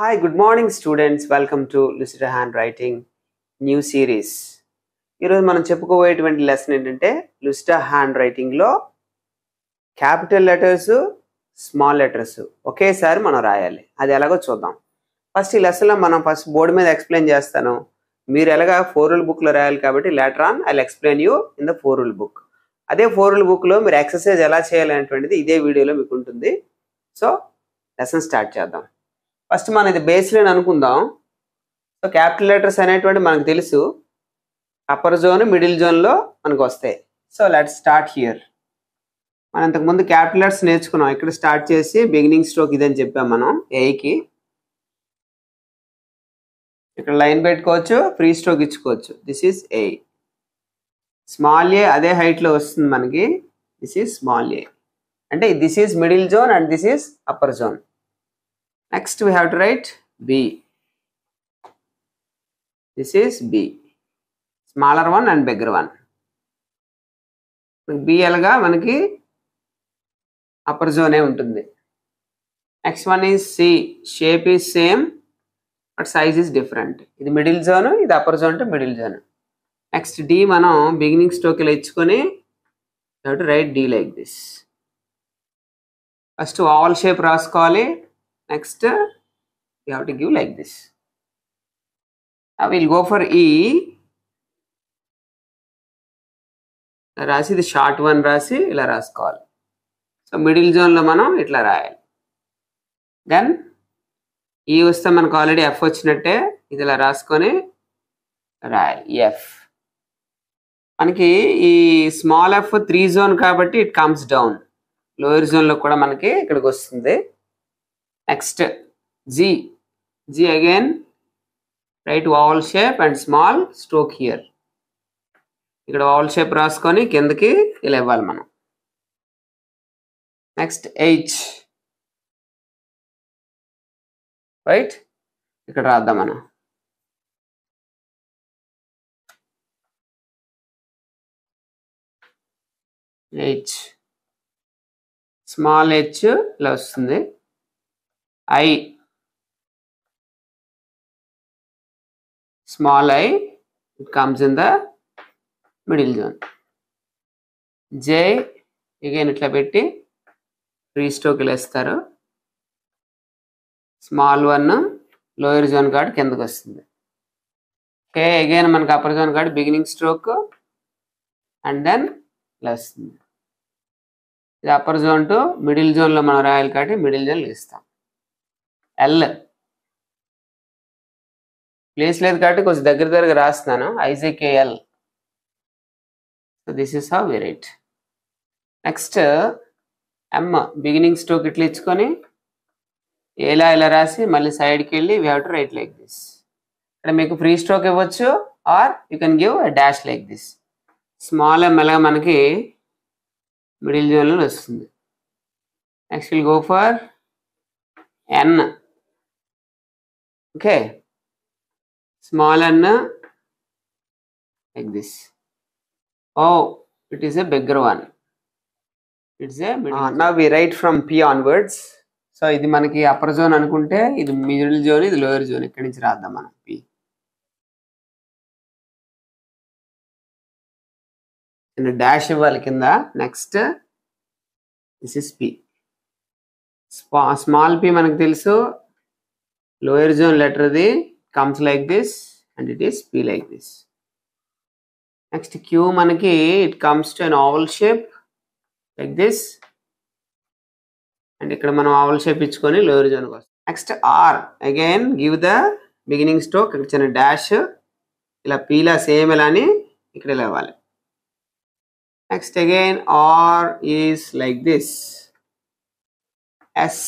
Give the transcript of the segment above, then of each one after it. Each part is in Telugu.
Hi, good morning students. Welcome to Lucida Handwriting new series. ఈరోజు మనం చెప్పుకోబోయేటువంటి లెసన్ ఏంటంటే లుసిడా హ్యాండ్ రైటింగ్లో క్యాపిటల్ లెటర్స్ స్మాల్ లెటర్స్ ఒకేసారి మనం రాయాలి. అది ఎలాగో చూద్దాం. ఫస్ట్ ఈ లెసన్లో మనం ఫస్ట్ బోర్డు మీద ఎక్స్ప్లెయిన్ చేస్తాను. మీరు ఎలాగా 4 రూల్ బుక్లో రాయాలి కాబట్టి later on I will explain you in the 4 rule book. అదే 4 రూల్ బుక్లో మీరు ఎక్సర్సైజ్ ఎలా చేయాలనేటువంటిది ఇదే వీడియోలో మీకు ఉంటుంది. సో లెసన్ స్టార్ట్ చేద్దాం. ఫస్ట్ మనం ఇది బేస్ లైన్ అనుకుందాం. సో క్యాపిటల్ లెటర్స్ అనేటువంటి మనకు తెలుసు, అప్పర్ జోన్ మిడిల్ జోన్లో మనకు వస్తాయి. So let's start here. మనం ఇంతకుముందు క్యాపిటల్ లెటర్స్ నేర్చుకున్నాం. ఇక్కడ స్టార్ట్ చేసి బిగినింగ్ స్ట్రోక్ ఇదని చెప్పాం మనం ఏకి. ఇక్కడ లైన్ పెట్టుకోవచ్చు, ఫ్రీ స్ట్రోక్ ఇచ్చుకోవచ్చు. This is a. స్మాల్ ఏ అదే హైట్లో వస్తుంది మనకి. దిస్ ఈజ్ స్మాల్ ఏ అంటే this is middle zone and this is upper zone. Next we have to write B. This is B. Smaller one and bigger one. B అలాగా మనకి అప్పర్ జోనే ఉంటుంది. Next one is C. Shape is same but size is different. ఇది మిడిల్ జోన్, ఇది upper zone to middle zone. Next D మనం బిగినింగ్ స్ట్రోక్ ఇలా ఇచ్చుకొని you have to right D like this. First oval shape రాసుకోవాలి. Next you have to give like this. Now we'll go for E. రాసి ఇది షార్ట్ వన్ రాసి ఇలా రాసుకోవాలి. సో మిడిల్ జోన్లో మనం ఇట్లా రాయాలి. దెన్ ఈ వస్తే మనకు ఆల్రెడీ ఎఫ్ వచ్చినట్టే, ఇది ఇలా రాసుకొని రాయాలి ఎఫ్. మనకి ఈ స్మాల్ ఎఫ్ 3 జోన్ కాబట్టి ఇట్ కమ్స్ డౌన్. లోయర్ జోన్లో కూడా మనకి ఇక్కడికి వస్తుంది. Next G. G again write oval shape and small stroke here. ఇక్కడ oval shape రాసుకొని కిందకి ఇలా ఇవ్వాలి మనం. Next H. రైట్ ఇక్కడ రాద్దాం మనం. H స్మాల్ H ఇలా వస్తుంది. I small I, it comes in the middle zone. J again ఇట్లా పెట్టి ఫ్రీ స్ట్రోక్ ఇలా ఇస్తారు. Small one lower zone card కిందకు వస్తుంది. ఓకే, అగైన్ మనకి upper zone card beginning stroke and then ఇలా వస్తుంది. ఇది అప్పర్ జోన్ టు మిడిల్ జోన్లో మనం రాయాలి కాబట్టి మిడిల్ జోన్లో ఇస్తాం. ఎల్ ప్లేస్ లేదు కాబట్టి కొంచెం దగ్గర రాస్తున్నాను. IJKL. So this is how we write. Next M beginning stroke ఇట్లా ఇచ్చుకొని ఇలా రాసి మళ్ళీ సైడ్కి వెళ్ళి we have to write like this. ఇక్కడ మీకు ఫ్రీ స్ట్రోక్ ఇవ్వచ్చు or you can give dash like this. Small M అలాగా మనకి మిడిల్ జోన్లో వస్తుంది. Next will go for N. Okay, small n like this. Oh, it is a bigger one. It's a middle. Now we write from P onwards. So ఇది మనకి అప్పర్ జోన్ అనుకుంటే ఇది మిడిల్ జోన్, ఇది లోయర్ జోన్. ఇక్కడి నుంచి రాద్దాం మనం P. డాష్ ఇవ్వాలి కింద. Next this is P. Small P మనకు తెలుసు. Lower zone letter the comes like this and it is P like this. Next Q మనకి it comes to an oval shape like this and ఇక్కడ మనం ఓవల్ షేప్ ఇచ్చుకొని లోయర్ జోన్కి వస్తాం. Next R again give the beginning stroke. ఇక్కడ చిన్న డాష్ ఇలా పీలా సేమ్ ఇలా అని ఇక్కడ ఇలా ఇవ్వాలి. Next again R is like this. S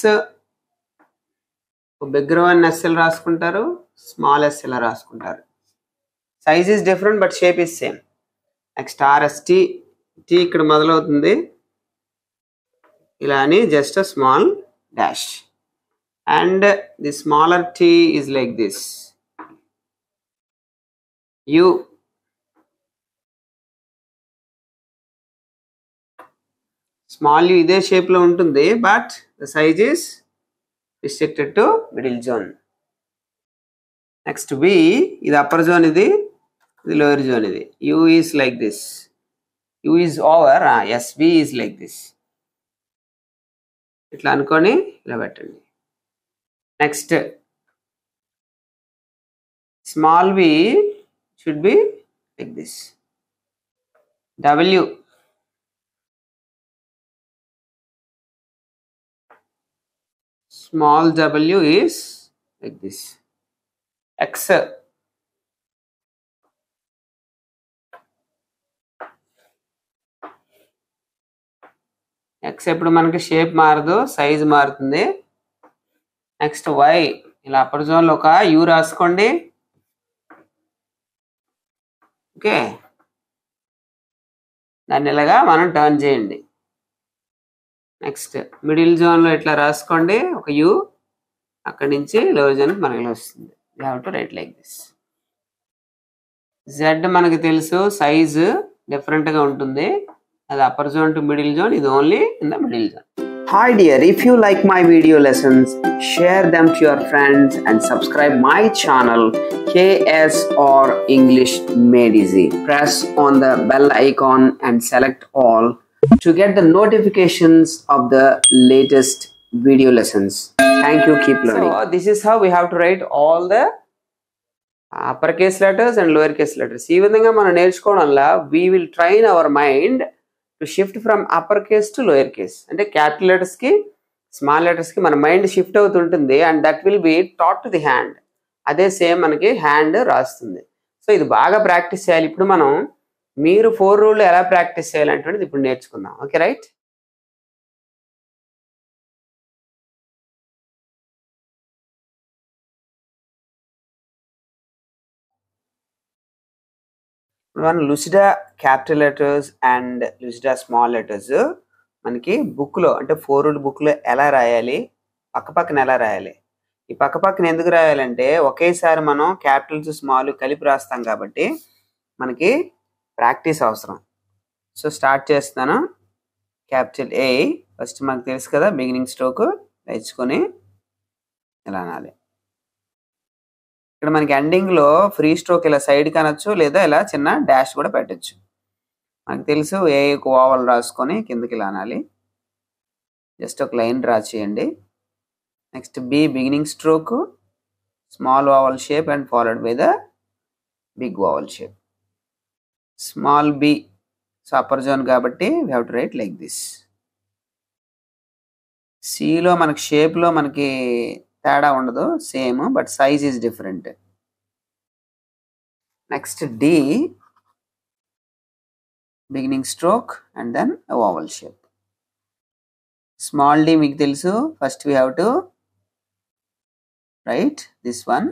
bigger one SL రాసుకుంటారు, స్మాల్ ఎస్ఎల్ రాసుకుంటారు. Size is different but shape is same. Next RST. T ఇక్కడ మొదలవుతుంది ఇలా అని just small dash and the smaller T is like this. U small U ఇదే షేప్లో ఉంటుంది but the size is restricted to middle zone. Next V, ఇది అప్పర్ జోన్, ఇది లోయర్ జోన్. ఇది U is like this, you is over, S V is like this. ఇట్లా అనుకొని ఇలా పెట్టండి. Next small V should be like this. W, small w is like this. X, ఎప్పుడు మనకి షేప్ మారదు, సైజ్ మారుతుంది. నెక్స్ట్ వై, ఇలా అప్పర్ జోన్లో ఒక యూ రాసుకోండి. ఓకే, దాన్ని ఇలాగా మనం టర్న్ చేయండి. నెక్స్ట్ మిడిల్ జోన్లో ఇట్లా రాసుకోండి ఒక యూ, అక్కడి నుంచి లోవర్ జోన్ మనకి వస్తుంది. You have to write like this. Z మనకి తెలుసు, సైజు డిఫరెంట్గా ఉంటుంది. అది upper zone to middle zone, ఇది only in the middle zone. Hi dear, if you like my video lessons, share them to your friends and subscribe my channel KS or English Made Easy. Press on the bell icon and select all to get the notifications of the latest video lessons. Thank you, keep learning. So this is how we have to write all the uppercase letters and lowercase letters. ఈ విధంగా మనం నేర్చుకోవడం వల్ల we will train our mind to shift from uppercase to lowercase. అంటే క్యాపిటల్ లెటర్స్ కి స్మాల్ లెటర్స్ కి మన మైండ్ షిఫ్ట్ అవుతుంటుంది, and that will be taught to the hand. అదే సేమ్ మనకి హ్యాండ్ రాస్తుంది. సో ఇది బాగా ప్రాక్టీస్ చేయాలి. ఇప్పుడు మనం మీరు 4 రూల్ ఎలా ప్రాక్టీస్ చేయాలంటే ఇప్పుడు నేర్చుకుందాం. Okay right. మన Lucida capital letters and Lucida small letters మనకి బుక్లో, అంటే 4 రూల్ బుక్లో ఎలా రాయాలి, పక్కపక్కన ఎలా రాయాలి. ఈ పక్కపక్కన ఎందుకు రాయాలంటే ఒకేసారి మనం క్యాపిటల్స్ స్మాల్ కలిపి రాస్తాం కాబట్టి మనకి ప్రాక్టీస్ అవసరం. సో స్టార్ట్ చేస్తాను. క్యాపిటల్ ఏ ఫస్ట్ మనకు తెలుసు కదా, బిగినింగ్ స్ట్రోక్ తెచ్చుకొని ఇలా అనాలి. ఇక్కడ మనకి ఎండింగ్లో ఫ్రీ స్ట్రోక్ ఇలా సైడ్కి అనొచ్చు, లేదా ఇలా చిన్న డాష్ కూడా పెట్టచ్చు. మనకు తెలుసు ఏ ఓవల్ రాసుకొని కిందకి ఇలా అనాలి. జస్ట్ ఒక లైన్ డ్రా చేయండి. Next B, beginning stroke, small oval shape and followed by the big oval shape. Small B, so upper zone కాబట్టి we have to write like this. సిలో మనకి షేప్లో మనకి తేడా ఉండదు, same, but size is different. Next D, beginning stroke and then oval shape. Small D మీకు తెలుసు, first we have to write this one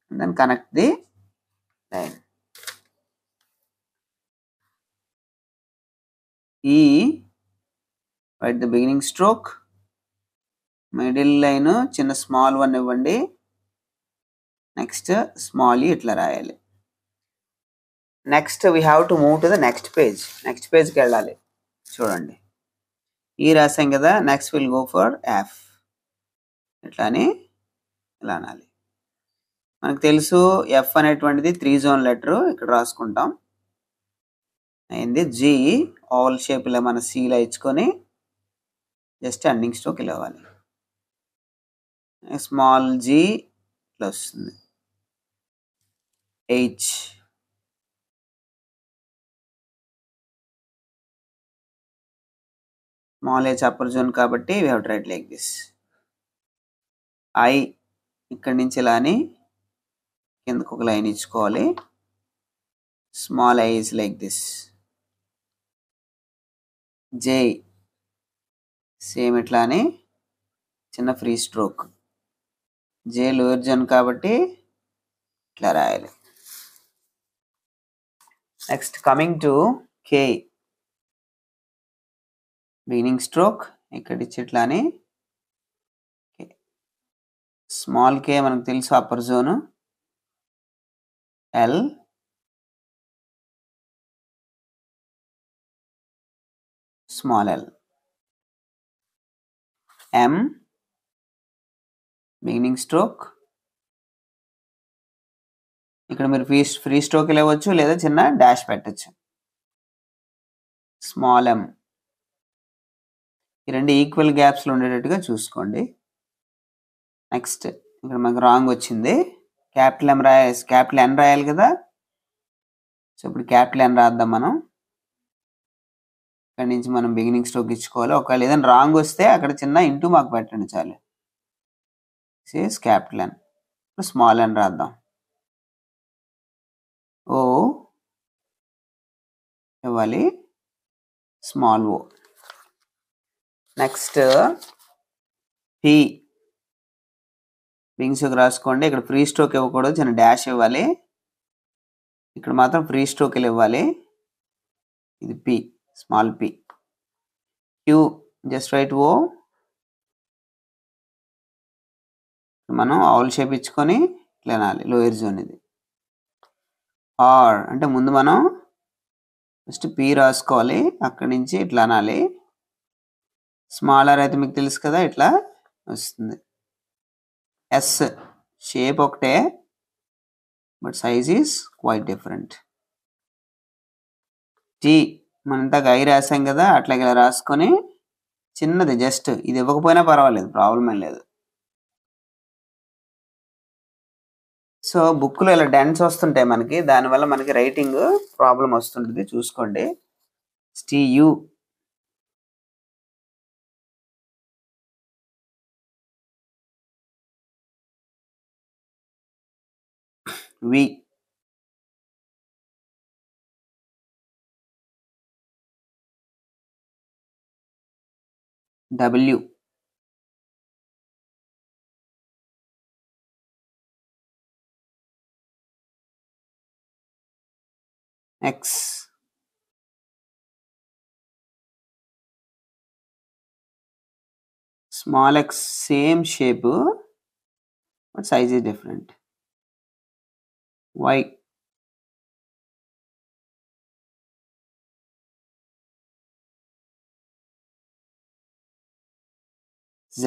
and then connect the line. E right the beginning stroke, middle line చిన్న స్మాల్ వన్ ఇవ్వండి. నెక్స్ట్ స్మాల్ ఈ ఇట్లా రాయాలి. Next we have to move to the next page. Next పేజ్కి వెళ్ళాలి. చూడండి, ఈ రాసాం కదా, next will go for F. ఇట్లాని ఇలా అనాలి. మనకు తెలుసు ఎఫ్ అనేటువంటిది 3 జోన్ లెటర్, ఇక్కడ రాసుకుంటాం. అయింది. జీ ఓవల్ షేప్ ఇలా మన సీలా ఇచ్చుకొని జస్ట్ ఎండింగ్ స్ట్రోక్ ఇలా ఇవ్వాలి. స్మాల్ జీ ఇట్లా వస్తుంది. H, small H upper zone కాబట్టి we have to write like this. I ఇక్కడి నుంచి ఇలా అని కిందకు ఒక లైన్ ఇచ్చుకోవాలి. Small I is like this. J same ఇట్లా అని చిన్న free stroke. J lower zone కాబట్టి ఇట్లా రాయాలి. Next coming to K, beginning stroke ఇక్కడ ఇచ్చి ఇట్లా అని. స్మాల్ కే మనకు తెలుసు upper zone. L, small L. M, beginning stroke, ఇక్కడ మీరు ఫ్రీ స్ట్రోక్ ఇవ్వచ్చు లేదా చిన్న డాష్ పెట్టచ్చు. స్మాల్ m ఈ రెండు ఈక్వల్ గ్యాప్స్లో ఉండేటట్టుగా చూసుకోండి. నెక్స్ట్ ఇక్కడ మనకు రాంగ్ వచ్చింది. క్యాపిటల్ N రాయాలి కదా. సో ఇప్పుడు క్యాపిటల్ N రాద్దాం మనం. ఇక్కడ నుంచి మనం బిగినింగ్ స్ట్రోక్ ఇచ్చుకోవాలి. ఒకవేళ ఏదైనా రాంగ్ వస్తే అక్కడ చిన్న ఇంటూ మాకు పెట్టండి చాలు. This capital N. ఇప్పుడు స్మాల్ n రాద్దాం. ఓ ఇవ్వాలి, స్మాల్ ఓ. నెక్స్ట్ పి బిగినింగ్ స్ట్రోక్ రాసుకోండి. ఇక్కడ ఫ్రీ స్ట్రోక్ ఇవ్వకూడదు, చిన్న డాష్ ఇవ్వాలి. ఇక్కడ మాత్రం ఫ్రీ స్ట్రోక్లు ఇవ్వాలి. ఇది P, small P. Q just write O. మనం ఆల్ షేప్ ఇచ్చుకొని ఇట్లా అనాలి, లోయర్ జోన్ ఇది. ఆర్ అంటే ముందు మనం ఫస్ట్ పి రాసుకోవాలి, అక్కడి నుంచి ఇట్లా అనాలి. స్మాలర్ అయితే మీకు తెలుసు కదా, ఇట్లా వస్తుంది. ఎస్ షేప్ ఒకటే, but size is quite different. T మనం ఇంతకు ఐ రాసాం కదా, అట్లాగే ఇలా రాసుకొని చిన్నది జస్ట్ ఇది ఇవ్వకపోయినా పర్వాలేదు, ప్రాబ్లం ఏం లేదు. సో బుక్లో ఇలా డెన్స్ వస్తుంటాయి మనకి, దానివల్ల మనకి రైటింగ్ ప్రాబ్లం వస్తుంటుంది, చూసుకోండి. TU V W X small x, same shape but size is different. Y Z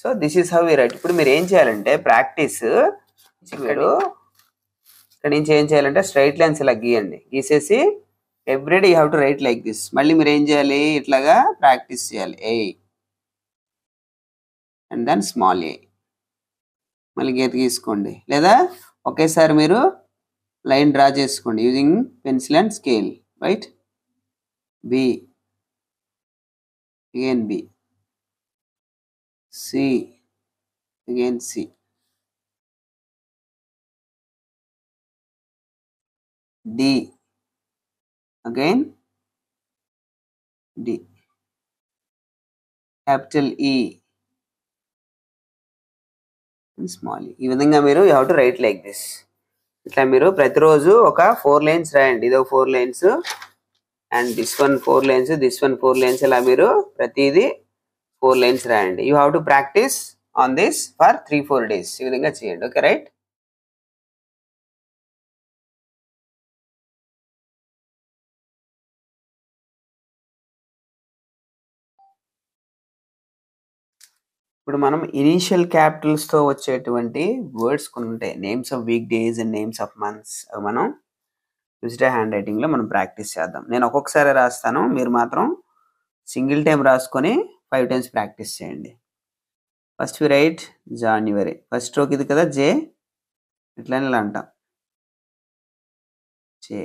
so this is how we write. ఇప్పుడు మీరు ఏం చేయాలంటే ప్రాక్టీస్, మీరు ఇక్కడ నుంచి ఏం చేయాలంటే స్ట్రైట్ లైన్స్ ఇలా గీయండి, గీసేసి everyday you have to write like this. మళ్ళీ మీరు ఏం చేయాలి, ఇట్లాగా ప్రాక్టీస్ చేయాలి. A and then small A, మళ్ళీ గీత గీసుకోండి, లేదా ఒకేసారి మీరు లైన్ డ్రా చేసుకోండి using pencil and scale. Right, B again B, C again C, D again D, capital E and small e. ఈ విధంగా మీరు you have to write like this. ఇట్లా మీరు ప్రతిరోజు ఒక 4 లైన్స్ రాయండి. ఇదో 4 lines and this one 4 lines, this one 4 lines, ఇలా మీరు ప్రతిదీ 4 లైన్స్ రాయండి. You have to practice on this for 3-4 days. ఈ విధంగా చేయండి. Okay right. ఇప్పుడు మనం ఇనీషియల్ క్యాపిటల్స్తో వచ్చేటువంటి వర్డ్స్ కొన్ని ఉంటాయి, names of week days and names of months. అవి మనం లుసిడా హ్యాండ్ రైటింగ్లో మనం ప్రాక్టీస్ చేద్దాం. నేను ఒక్కొక్కసారి రాస్తాను, మీరు మాత్రం సింగిల్ టైం రాసుకొని 5 times ప్రాక్టీస్ చేయండి. First we write January, first stroke ఇది కదా జే, ఇట్లా ఇలా అంటాం. J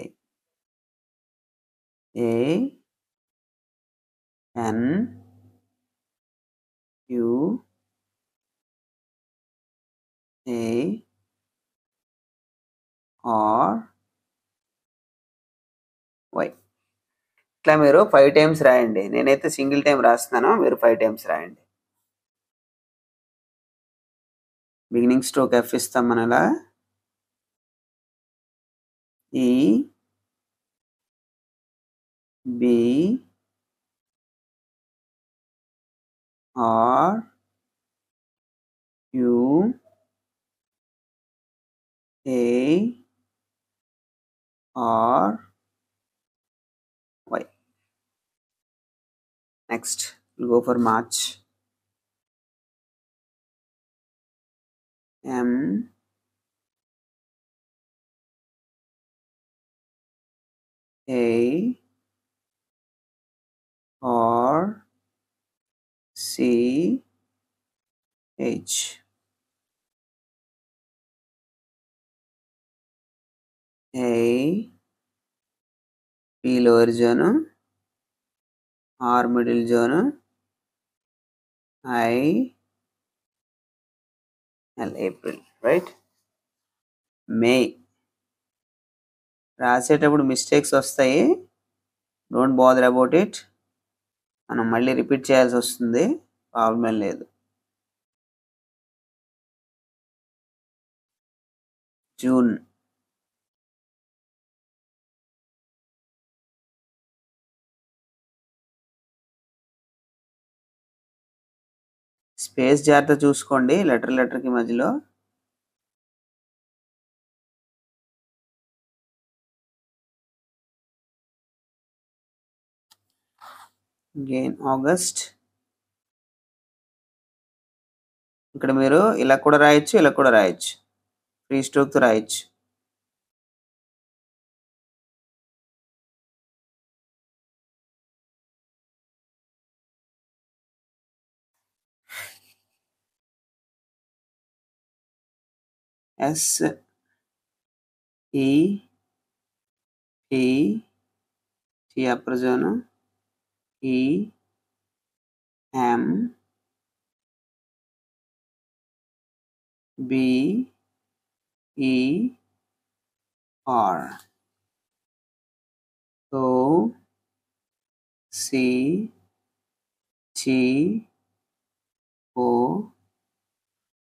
A N U A R Y. ఇట్లా మీరు 5 times రాయండి. నేనైతే సింగిల్ టైం రాస్తున్నాను, మీరు 5 times రాయండి. బిగినింగ్ స్ట్రోక్ ఎఫ్ ఇస్తాం మనలా, E B R U A R Y. Next we'll go for March. M A R C H. A P lower zone, R middle zone, I L April, right? May. రాసేటప్పుడు మిస్టేక్స్ వస్తాయి, డోంట్ బాదర్ అబౌట్ ఇట్. మనం మళ్ళీ రిపీట్ చేయాల్సి వస్తుంది, ప్రాబ్లం లేదు. జూన్. స్పేస్ జాగ్రత్త చూసుకోండి లెటర్కి మధ్యలో. Again August. ఇక్కడ మీరు ఇలా కూడా రాయొచ్చు, ఇలా కూడా రాయొచ్చు, ఫ్రీ స్ట్రోక్తో రాయొచ్చు. S E P T upper zone, E M B E R O C T O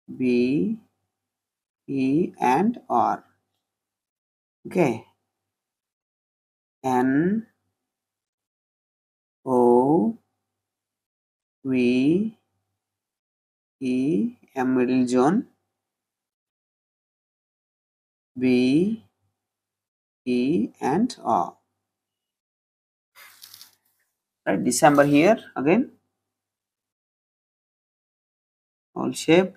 B E and R. Okay. N O V E M middle zone, B E and R. Right, December here again. All shape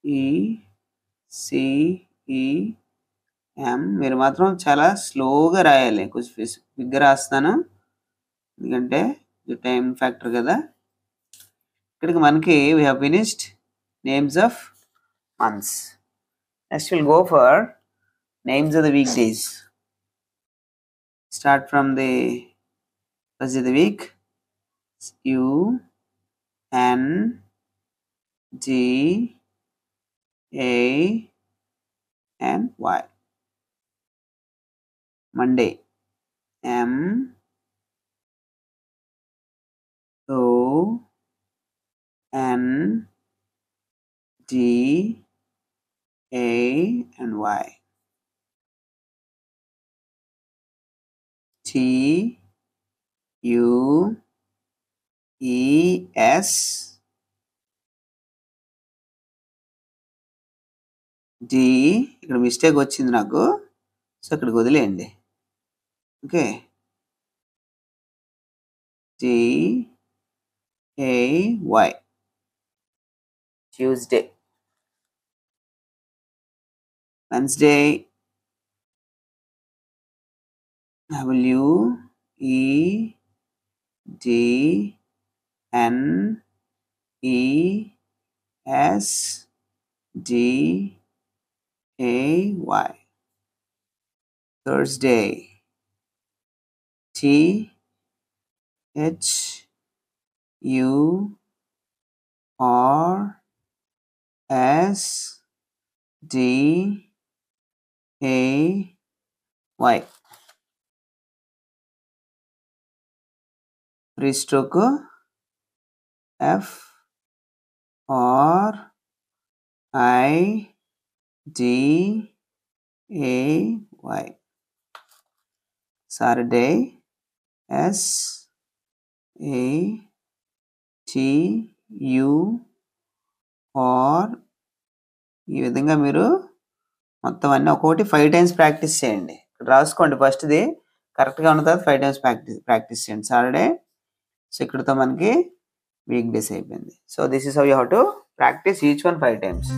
E C E M. మీరు మాత్రం చాలా స్లోగా రాయాలి, కొంచెం బిగ్గా రాస్తాను ఎందుకంటే ఇది టైం ఫ్యాక్టర్ కదా. ఇక్కడికి మనకి we have finished names of months. Next we'll go for names of the weekdays. Start from the first of the week. U N G A and Y. Monday. M O N D A and Y. T U E S D. ఇక్కడ మిస్టేక్ వచ్చింది నాకు, సో ఇక్కడికి వదిలేయండి. Okay. D A Y. Tuesday. Wednesday. W E D N E S D A Y. Thursday. T H U R S D A Y. Free stroke F R I D A Y. Saturday. S A T U R. ఈ విధంగా మీరు మొత్తం అన్నీ ఒక్కొక్కటి 5 times ప్రాక్టీస్ చేయండి. ఇక్కడ రాసుకోండి, ఫస్ట్ది కరెక్ట్గా ఉన్న తర్వాత 5 times ప్రాక్టీస్ చేయండి సాటర్డే. సో ఇక్కడతో మనకి వీక్ డేస్ అయిపోయింది. So this is how you have to practice each one 5 times.